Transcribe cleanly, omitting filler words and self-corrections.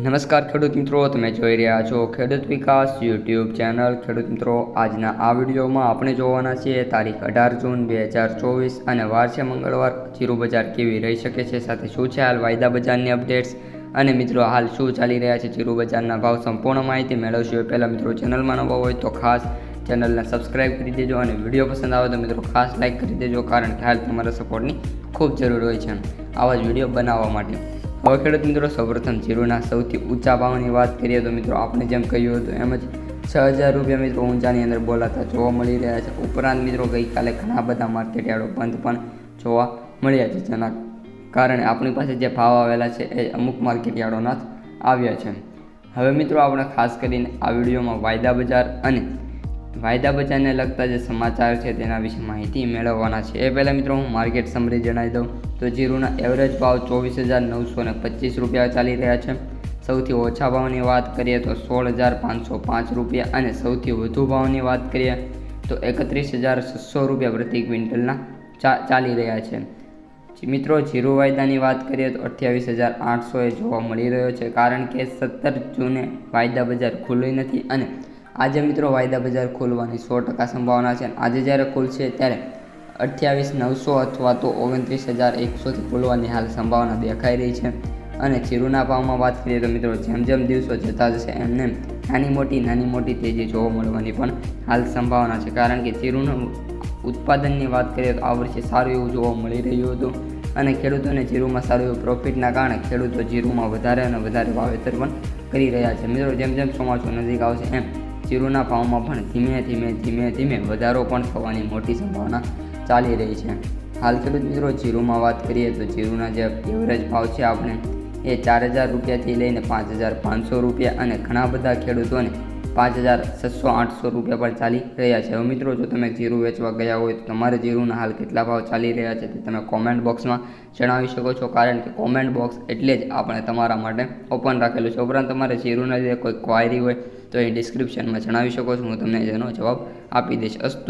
નમસ્કાર ખેડૂત મિત્રો, તમે જોઈ રહ્યા છો ખેડૂત વિકાસ યુટ્યુબ ચેનલ. ખેડૂત મિત્રો, આજના આ વિડીયોમાં આપણે જોવાના છીએ તારીખ 18 જૂન 2024 અને વાર છે મંગળવાર. જીરું બજાર કેવી રહી શકે છે, સાથે શું છે હાલ વાયદા બજારની અપડેટ્સ, અને મિત્રો હાલ શું ચાલી રહ્યા છે જીરું બજારના ભાવ, સંપૂર્ણ માહિતી મેળવશું. પહેલાં મિત્રો ચેનલમાં નવા હોય તો ખાસ ચેનલને સબસ્ક્રાઈબ કરી દેજો અને વિડીયો પસંદ આવે તો મિત્રો ખાસ લાઇક કરી દેજો, કારણ કે હાલ તમારા સપોર્ટની ખૂબ જરૂર હોય છે આવા જ વિડીયો બનાવવા માટે. હવે ખેડૂત મિત્રો, સૌપ્રથમ જીરુના સૌથી ઊંચા ભાવની વાત કરીએ તો મિત્રો આપણે જેમ કહ્યું હતું એમ જ 6,000 રૂપિયા મિત્રો ઊંચાની અંદર બોલાતા જોવા મળી રહ્યા છે. ઉપરાંત મિત્રો ગઈકાલે ઘણા બધા માર્કેટ યાર્ડો બંધ પણ જોવા મળ્યા છે, જેના કારણે આપણી પાસે જે ભાવ આવેલા છે એ અમુક માર્કેટ યાર્ડોના આવ્યા છે. હવે મિત્રો આપણે ખાસ કરીને આ વિડીયોમાં વાયદા બજાર અને વાયદા બજારને લગતા જે સમાચાર છે તેના વિશે માહિતી મેળવવાના છે. એ પહેલાં મિત્રો હું માર્કેટ સમરી જણાવી દઉં તો જીરુના એવરેજ ભાવ 24,925 રૂપિયા ચાલી રહ્યા છે. સૌથી ઓછા ભાવની વાત કરીએ તો 16,505 રૂપિયા અને સૌથી વધુ ભાવની વાત કરીએ તો 31,600 રૂપિયા પ્રતિ ક્વિન્ટલના ચાલી રહ્યા છે. મિત્રો જીરું વાયદાની વાત કરીએ તો 28,800 જોવા મળી રહ્યો છે, કારણ કે 17 જૂને વાયદા બજાર ખુલ્લી નથી અને આજે મિત્રો વાયદા બજાર ખોલવાની 100% સંભાવના છે. આજે જ્યારે ખુલશે ત્યારે 28,900 અથવા તો 29,100થી ખોલવાની હાલ સંભાવના દેખાઈ રહી છે. અને જીરુના ભાવમાં વાત કરીએ તો મિત્રો જેમ જેમ દિવસો જતા જશે એમને નાની મોટી તેજી જોવા મળવાની પણ હાલ સંભાવના છે, કારણ કે જીરુનું ઉત્પાદનની વાત કરીએ તો આ વર્ષે સારું એવું જોવા મળી રહ્યું હતું અને ખેડૂતોને જીરુમાં સારું એવું પ્રોફિટના કારણે ખેડૂતો જીરુમાં વધારે અને વધારે વાવેતર પણ કરી રહ્યા છે. મિત્રો જેમ જેમ ચોમાસું નજીક આવશે એમ જીરુના ભાવમાં પણ ધીમે ધીમે વધારો પણ થવાની મોટી સંભાવના ચાલી રહી છે. હાલ ખેડૂત મિત્રો જીરુમાં વાત કરીએ તો જીરુના જે એવરેજ ભાવ છે આપણે એ 4,000 રૂપિયાથી લઈને 5,500 રૂપિયા અને ઘણા બધા ખેડૂતોને 5,600-800 રૂપિયા પર ચાલી રહ્યા છે. હવે મિત્રો જો તમે જીરું વેચવા ગયા હોય તો તમારે જીરુના હાલ કેટલા ભાવ ચાલી રહ્યા છે તે તમે કોમેન્ટ બોક્સમાં જણાવી શકો છો, કારણ કે કોમેન્ટ બોક્સ એટલે જ આપણે તમારા માટે ઓપન રાખેલું છે. ઉપરાંત તમારે જીરુના જે કોઈ ક્વાયરી હોય તો એ ડિસ્ક્રિપ્શનમાં જણાવી શકો છો, હું તમને એનો જવાબ આપી દઈશ. અસ્તુ.